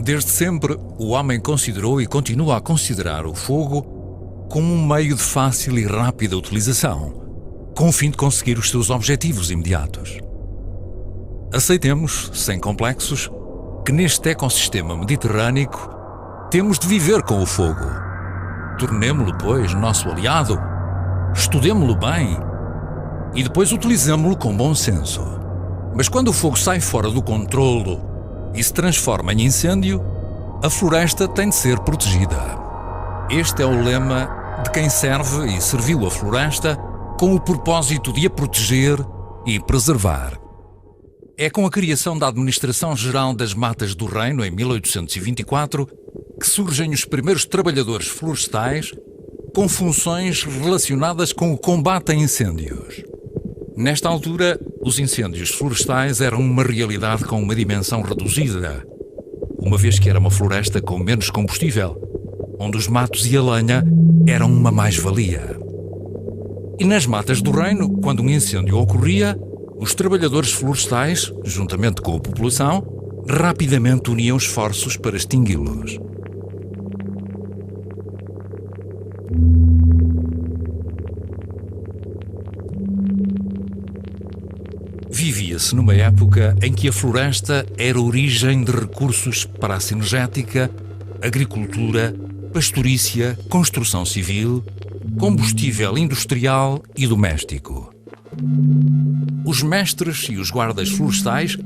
Desde sempre, o homem considerou e continua a considerar o fogo como um meio de fácil e rápida utilização, com o fim de conseguir os seus objetivos imediatos. Aceitemos, sem complexos, que neste ecossistema mediterrâneo temos de viver com o fogo. Tornemo-lo, pois, nosso aliado, estudemo-lo bem e depois utilizemo-lo com bom senso. Mas quando o fogo sai fora do controlo e se transforma em incêndio, a floresta tem de ser protegida. Este é o lema de quem serve e serviu a floresta com o propósito de a proteger e preservar. É com a criação da Administração Geral das Matas do Reino, em 1824, que surgem os primeiros trabalhadores florestais com funções relacionadas com o combate a incêndios. Nesta altura, os incêndios florestais eram uma realidade com uma dimensão reduzida, uma vez que era uma floresta com menos combustível, onde os matos e a lenha eram uma mais-valia. E nas matas do reino, quando um incêndio ocorria, os trabalhadores florestais, juntamente com a população, rapidamente uniam esforços para extingui-los. Vivia-se numa época em que a floresta era origem de recursos para a sinergética, agricultura, pastorícia, construção civil, combustível industrial e doméstico. Os mestres e os guardas florestais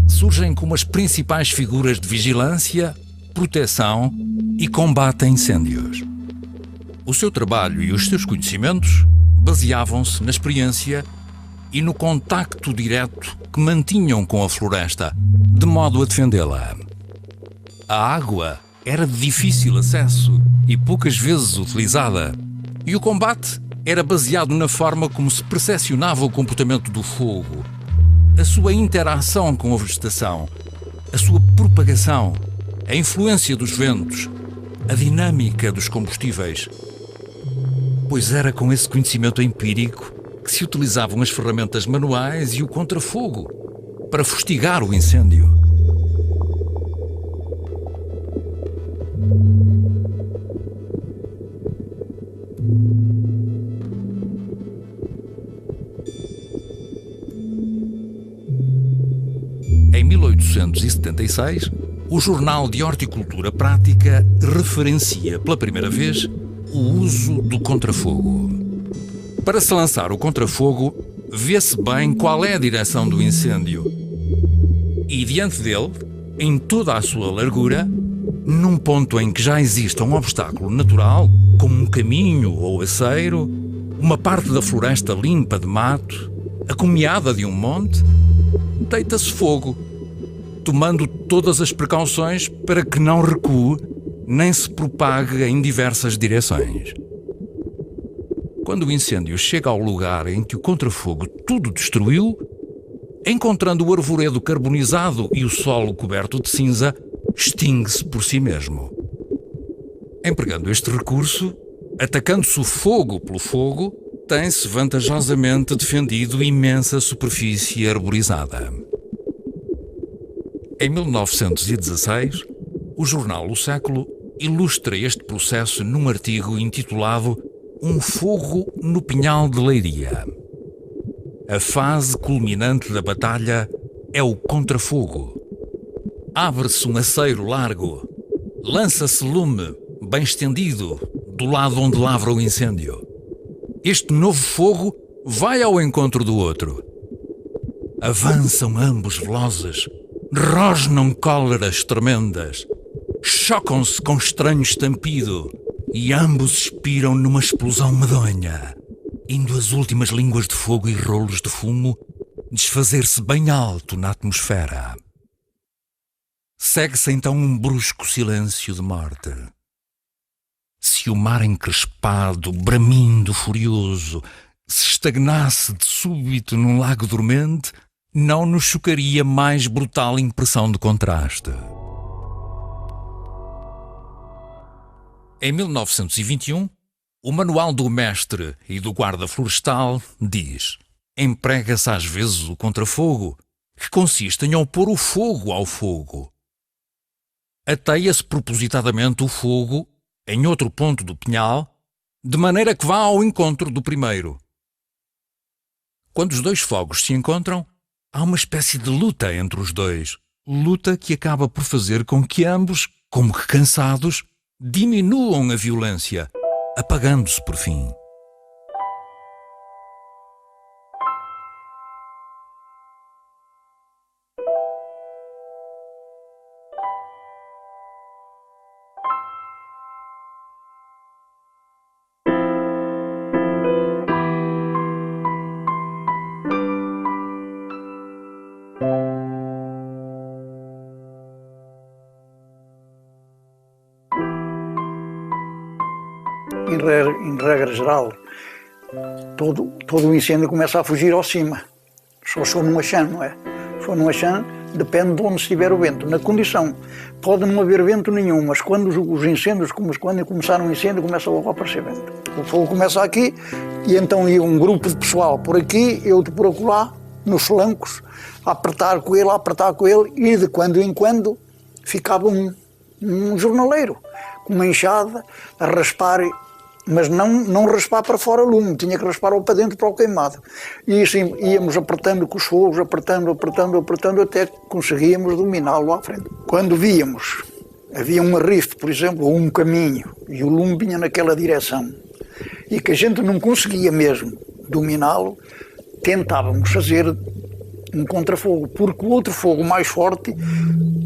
surgem como as principais figuras de vigilância, proteção e combate a incêndios. O seu trabalho e os seus conhecimentos baseavam-se na experiência e no contacto direto que mantinham com a floresta, de modo a defendê-la. A água era de difícil acesso e poucas vezes utilizada, e o combate era baseado na forma como se percepcionava o comportamento do fogo, a sua interação com a vegetação, a sua propagação, a influência dos ventos, a dinâmica dos combustíveis. Pois era com esse conhecimento empírico que se utilizavam as ferramentas manuais e o contrafogo para fustigar o incêndio. Em 1876, o Jornal de Horticultura Prática referencia pela primeira vez o uso do contrafogo. Para se lançar o contrafogo, vê-se bem qual é a direção do incêndio. E diante dele, em toda a sua largura, num ponto em que já exista um obstáculo natural, como um caminho ou aceiro, uma parte da floresta limpa de mato, acumeada de um monte, deita-se fogo, tomando todas as precauções para que não recue nem se propague em diversas direções. Quando o incêndio chega ao lugar em que o contrafogo tudo destruiu, encontrando o arvoredo carbonizado e o solo coberto de cinza, extingue-se por si mesmo. Empregando este recurso, atacando-se o fogo pelo fogo, tem-se vantajosamente defendido imensa superfície arborizada. Em 1916, o jornal O Século ilustra este processo num artigo intitulado Um fogo no Pinhal de Leiria. A fase culminante da batalha é o contrafogo. Abre-se um aceiro largo, lança-se lume, bem estendido, do lado onde lavra o incêndio. Este novo fogo vai ao encontro do outro. Avançam ambos velozes, rosnam cóleras tremendas, chocam-se com estranho estampido e ambos expiram numa explosão medonha, indo as últimas línguas de fogo e rolos de fumo desfazer-se bem alto na atmosfera. Segue-se então um brusco silêncio de morte. Se o mar encrespado, bramindo furioso, se estagnasse de súbito num lago dormente, não nos chocaria mais brutal impressão de contraste. Em 1921, o Manual do Mestre e do Guarda Florestal diz: emprega-se às vezes o contrafogo, que consiste em opor o fogo ao fogo. ateia-se propositadamente o fogo em outro ponto do pinhal, de maneira que vá ao encontro do primeiro. Quando os dois fogos se encontram, há uma espécie de luta entre os dois, luta que acaba por fazer com que ambos, como que cansados, diminuam a violência, apagando-se por fim. Em regra geral, todo o incêndio começa a fugir ao cima. Só se for num achã, não é? Se for num achã, depende de onde estiver o vento. Na condição, pode não haver vento nenhum, mas quando os incêndios, quando começar um incêndio, começa logo a aparecer vento. O fogo começa aqui, e então ia um grupo de pessoal por aqui, eu de por acolá, nos flancos, a apertar com ele, e de quando em quando ficava um jornaleiro, com uma enxada, a raspar, mas não raspar para fora o lume, tinha que raspar para dentro para o queimado. E assim íamos apertando com os fogos, apertando, até que conseguíamos dominá-lo à frente. Quando víamos, havia um arrife, por exemplo, ou um caminho, e o lume vinha naquela direção, e que a gente não conseguia mesmo dominá-lo, tentávamos fazer um contrafogo, porque o outro fogo mais forte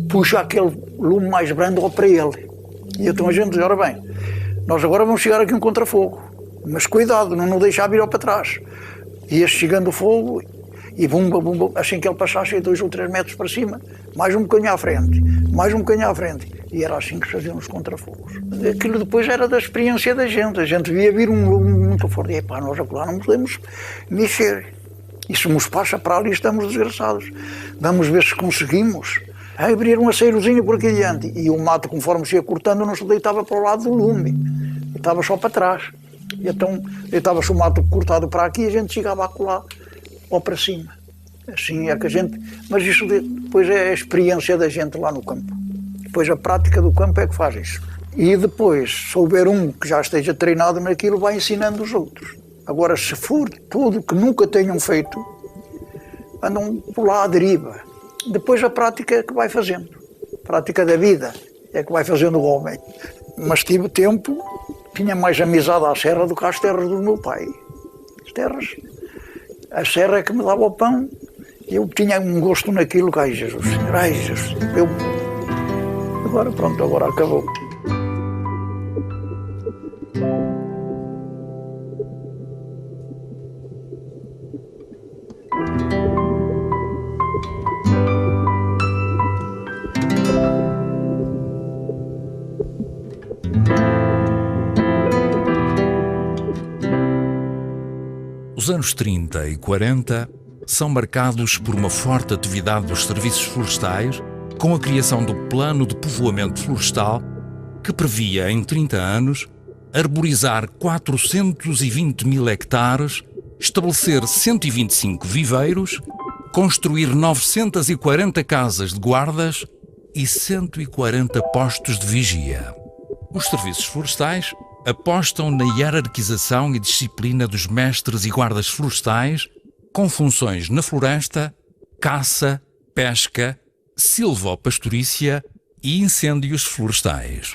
puxa aquele lume mais brando para ele. E então a gente diz, ora bem, nós agora vamos chegar aqui um contrafogo, mas cuidado, não deixar vir para trás. Ia chegando o fogo e bumba, assim que ele passasse 2 ou 3 metros para cima, mais um bocadinho à frente, e era assim que se faziam os contrafogos. Aquilo depois era da experiência da gente, a gente via vir um lume muito forte, e epá, nós agora não podemos mexer, e se nos passa para ali estamos desgraçados, vamos ver se conseguimos abrir um aceirozinho por aqui adiante, e o mato, conforme se ia cortando, não se deitava para o lado do lume, estava só para trás. E então deitava-se o mato cortado para aqui e a gente chegava a colar ou para cima. Assim é que a gente... Mas isso depois é a experiência da gente lá no campo. Depois a prática do campo é que faz isso. E depois, se houver um que já esteja treinado naquilo, vai ensinando os outros. Agora, se for tudo que nunca tenham feito, andam por lá à deriva. Depois a prática é que vai fazendo. A prática da vida é que vai fazendo o homem. Mas tive tempo, tinha mais amizade à serra do que às terras do meu pai. As terras, a serra é que me dava o pão, e eu tinha um gosto naquilo, que ai Jesus, agora pronto, agora acabou. Os anos 30 e 40 são marcados por uma forte atividade dos serviços florestais, com a criação do Plano de Povoamento Florestal, que previa, em 30 anos, arborizar 420 mil hectares, estabelecer 125 viveiros, construir 940 casas de guardas e 140 postos de vigia. Os serviços florestais apostam na hierarquização e disciplina dos mestres e guardas florestais, com funções na floresta, caça, pesca, silvopastorícia e incêndios florestais.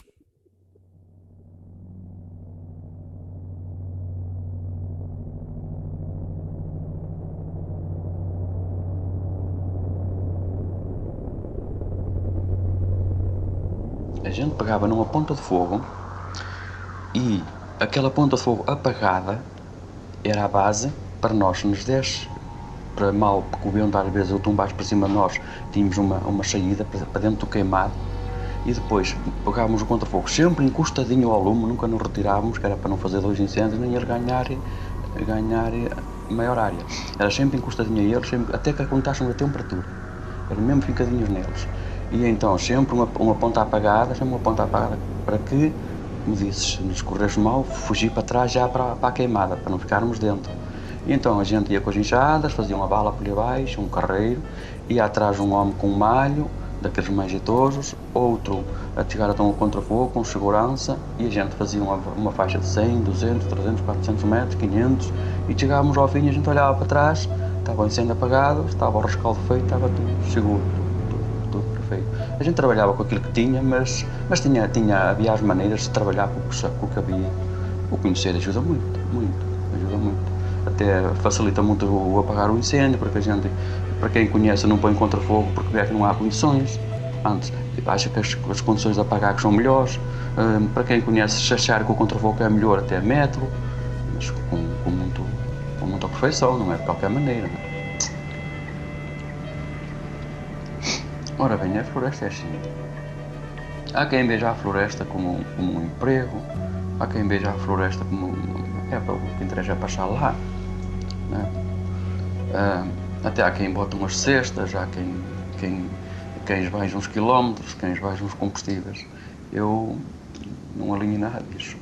A gente pegava numa ponta de fogo e aquela ponta de fogo apagada era a base para nós, se nos desse para mal, porque o vento às vezes eu tumbasse para cima de nós, tínhamos uma saída para dentro do queimado, e depois pegávamos o contrafogo sempre encostadinho ao lume, nunca nos retirávamos, que era para não fazer 2 incêndios nem ele ganhar maior área. Era sempre encostadinho a eles, sempre, até que aguentassem a temperatura, eram mesmo ficadinhos neles. E então sempre uma ponta apagada, para que, como disse, se nos corresse mal, fugir para trás já para a queimada, para não ficarmos dentro. E então a gente ia com as enxadas, fazia uma bala por ali abaixo, um carreiro, ia atrás um homem com um malho, daqueles mais jeitosos, outro a chegar até um contrafogo com segurança, e a gente fazia uma faixa de 100, 200, 300, 400 metros, 500, e chegávamos ao fim e a gente olhava para trás, estava o incêndio apagado, estava o rescaldo feito, estava tudo seguro, tudo perfeito. A gente trabalhava com aquilo que tinha, mas havia as maneiras de trabalhar com o que havia. O conhecer ajuda muito, ajuda muito. Até facilita muito o apagar o incêndio, porque a gente, para quem conhece, não põe contrafogo porque vê que não há condições. Antes, acha que as condições de apagar que são melhores. Para quem conhece, se achar que o contrafogo é melhor, até metro, mas com muita perfeição, não é de qualquer maneira. Não é? Ora bem, a floresta é assim. Há quem veja a floresta como um emprego, há quem veja a floresta como o que interessa é passar lá. Né? Até há quem bota umas cestas, há quem esbanja uns quilómetros, quem esbanja uns combustíveis. Eu não alinho nada disso.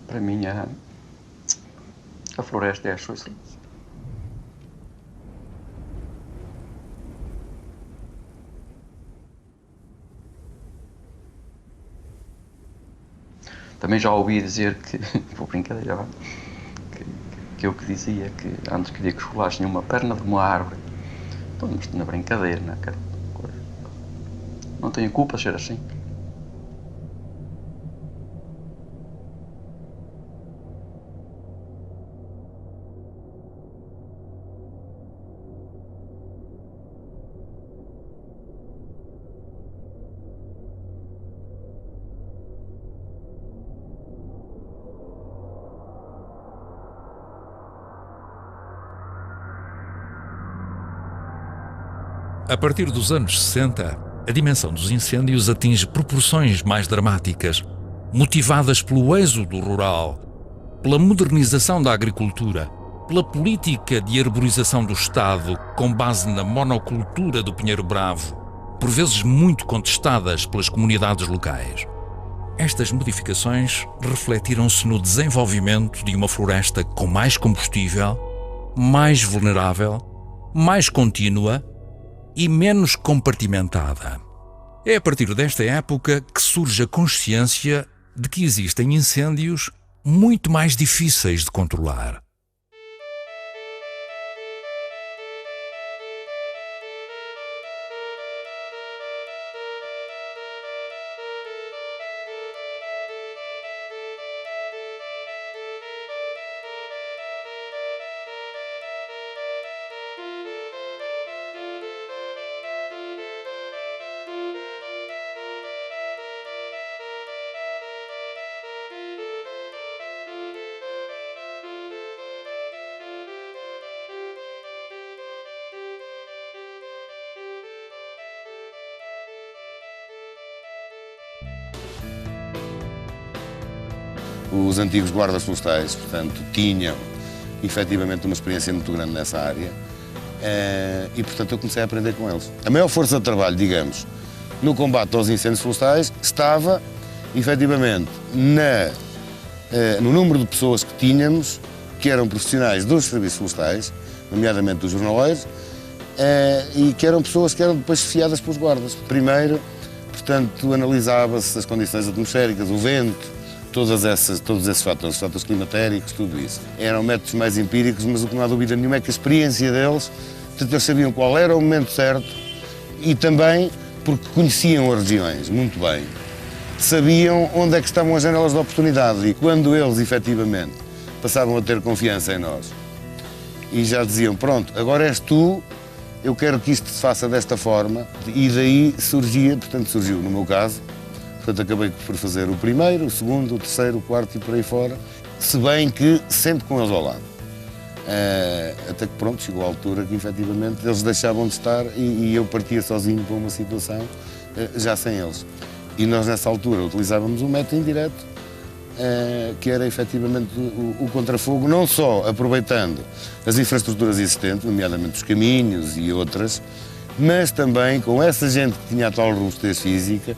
Para mim, a floresta é a sua essência. Também já ouvi dizer que, por brincadeira, que eu que dizia que antes queria que os colares tinham uma perna de uma árvore. Então, isto na brincadeira, não é? Não tenho culpa de ser assim. A partir dos anos 60, a dimensão dos incêndios atinge proporções mais dramáticas, motivadas pelo êxodo rural, pela modernização da agricultura, pela política de arborização do Estado com base na monocultura do pinheiro bravo, por vezes muito contestadas pelas comunidades locais. Estas modificações refletiram-se no desenvolvimento de uma floresta com mais combustível, mais vulnerável, mais contínua e menos compartimentada. É a partir desta época que surge a consciência de que existem incêndios muito mais difíceis de controlar. Os antigos guardas florestais, portanto, tinham efetivamente uma experiência muito grande nessa área e, portanto, eu comecei a aprender com eles. A maior força de trabalho, digamos, no combate aos incêndios florestais estava, efetivamente, no número de pessoas que tínhamos, que eram profissionais dos serviços florestais, nomeadamente dos jornaleiros, e que eram pessoas que eram depois chefiadas pelos guardas. Primeiro, portanto, analisava-se as condições atmosféricas, o vento, todos esses fatores, os fatores climatéricos, tudo isso. Eram métodos mais empíricos, mas o que não há dúvida nenhuma é que a experiência deles, portanto, eles sabiam qual era o momento certo e também porque conheciam as regiões muito bem, sabiam onde é que estavam as janelas de oportunidade e quando eles, efetivamente, passavam a ter confiança em nós e já diziam, pronto, agora és tu, eu quero que isto se faça desta forma, e daí surgiu no meu caso, portanto, acabei por fazer o primeiro, o segundo, o terceiro, o quarto e por aí fora, se bem que sempre com eles ao lado. Até que pronto, chegou a altura que efetivamente eles deixavam de estar e eu partia sozinho para uma situação já sem eles. E nós nessa altura utilizávamos um método indireto, que era efetivamente o contrafogo, não só aproveitando as infraestruturas existentes, nomeadamente os caminhos e outras, mas também com essa gente que tinha a tal robustez física,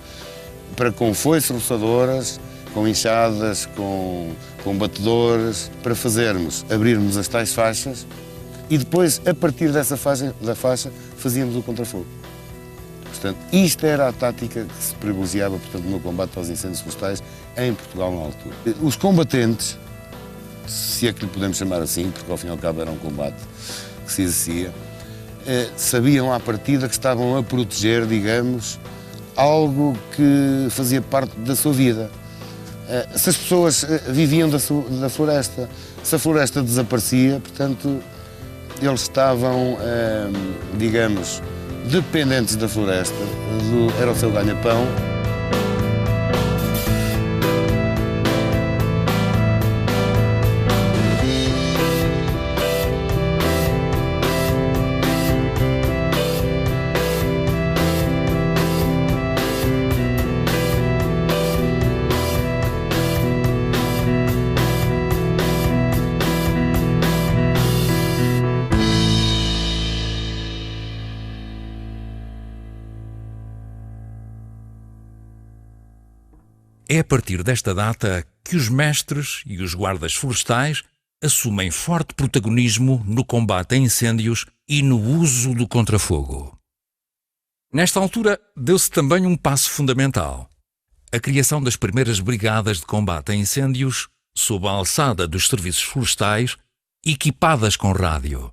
para com foices roçadoras, com enxadas, com batedores, para abrirmos as tais faixas e depois, a partir da faixa, fazíamos o contrafogo. Portanto, isto era a tática que se privilegiava, portanto, no combate aos incêndios florestais em Portugal na altura. Os combatentes, se é que lhe podemos chamar assim, porque ao fim e ao cabo era um combate que se exercia, sabiam à partida que estavam a proteger, digamos, algo que fazia parte da sua vida. Se as pessoas viviam da floresta, se a floresta desaparecia, portanto, eles estavam, digamos, dependentes da floresta, era o seu ganha-pão. É a partir desta data que os mestres e os guardas florestais assumem forte protagonismo no combate a incêndios e no uso do contrafogo. Nesta altura, deu-se também um passo fundamental: a criação das primeiras brigadas de combate a incêndios sob a alçada dos serviços florestais, equipadas com rádio.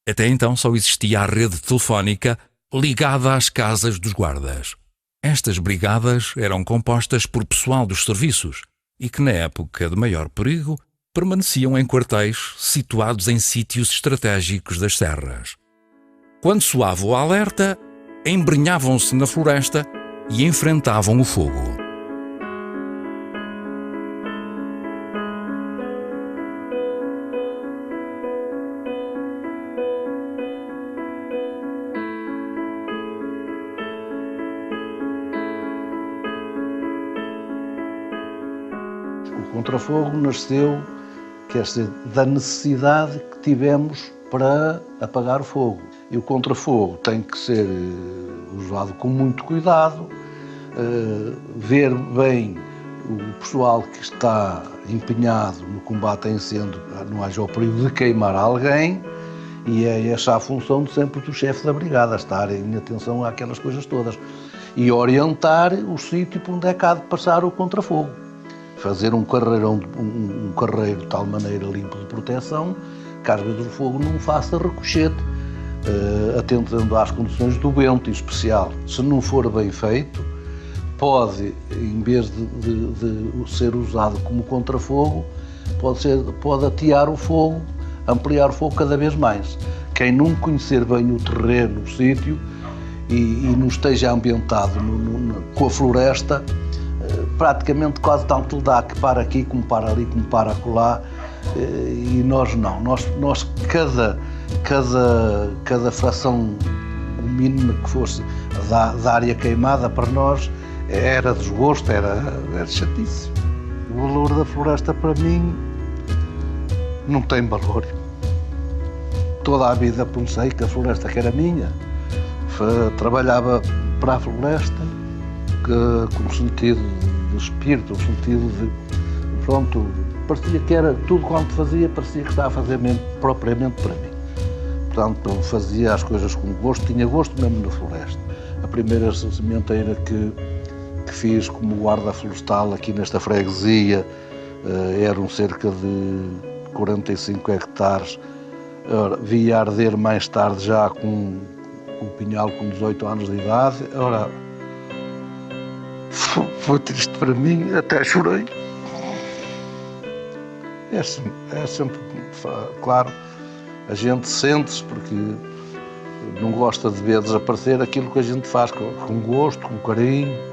Até então só existia a rede telefónica ligada às casas dos guardas. Estas brigadas eram compostas por pessoal dos serviços e que, na época de maior perigo, permaneciam em quartéis situados em sítios estratégicos das serras. Quando soava o alerta, embrenhavam-se na floresta e enfrentavam o fogo. O contrafogo nasceu, quer dizer, da necessidade que tivemos para apagar o fogo. E o contrafogo tem que ser usado com muito cuidado, ver bem o pessoal que está empenhado no combate a incêndio, não haja o perigo de queimar alguém, e é essa a função sempre do chefe da brigada, estar em atenção àquelas coisas todas e orientar o sítio por onde é que há de passar o contrafogo. Fazer um carreiro de tal maneira limpo de proteção que às vezes o fogo não faça ricochete, atentando às condições do vento em especial. Se não for bem feito, pode, em vez de ser usado como contrafogo, pode atear o fogo, ampliar o fogo cada vez mais. Quem não conhecer bem o terreno, o sítio, e não esteja ambientado com a floresta, praticamente quase tanto lhe dá que para aqui, como para ali, como para acolá, e nós não. Nós cada fração mínima que fosse da área queimada, para nós era desgosto, era chatice. O valor da floresta para mim não tem valor. Toda a vida pensei que a floresta que era minha, trabalhava para a floresta, com o sentido de espírito, o sentido de, pronto, parecia que era tudo quanto fazia, parecia que estava a fazer mesmo, propriamente para mim. Portanto, fazia as coisas com gosto, tinha gosto mesmo na floresta. A primeira sementeira que fiz como guarda florestal aqui nesta freguesia eram cerca de 45 hectares. Vi arder mais tarde já com o pinhal com 18 anos de idade. Ora, foi triste para mim, até chorei. É sempre, claro, a gente sente-se porque não gosta de ver desaparecer aquilo que a gente faz com gosto, com carinho.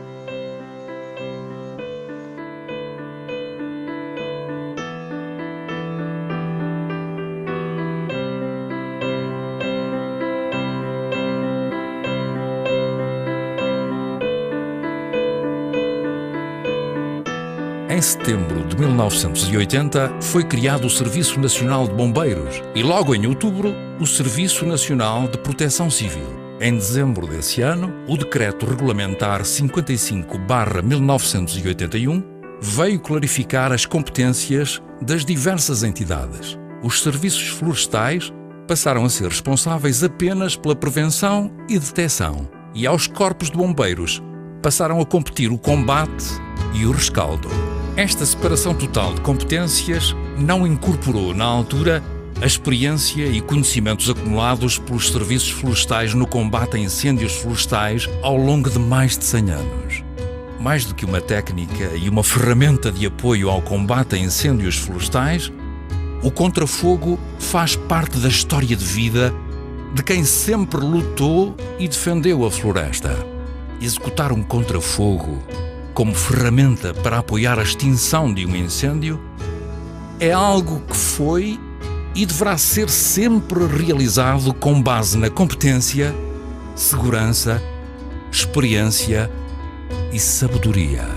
Em setembro de 1980 foi criado o Serviço Nacional de Bombeiros e logo em outubro o Serviço Nacional de Proteção Civil. Em dezembro desse ano, o Decreto Regulamentar 55/1981 veio clarificar as competências das diversas entidades. Os serviços florestais passaram a ser responsáveis apenas pela prevenção e detecção. e aos corpos de bombeiros passaram a competir o combate e o rescaldo. Esta separação total de competências não incorporou, na altura, a experiência e conhecimentos acumulados pelos serviços florestais no combate a incêndios florestais ao longo de mais de 100 anos. Mais do que uma técnica e uma ferramenta de apoio ao combate a incêndios florestais, o contrafogo faz parte da história de vida de quem sempre lutou e defendeu a floresta. Executar um contrafogo como ferramenta para apoiar a extinção de um incêndio é algo que foi e deverá ser sempre realizado com base na competência, segurança, experiência e sabedoria.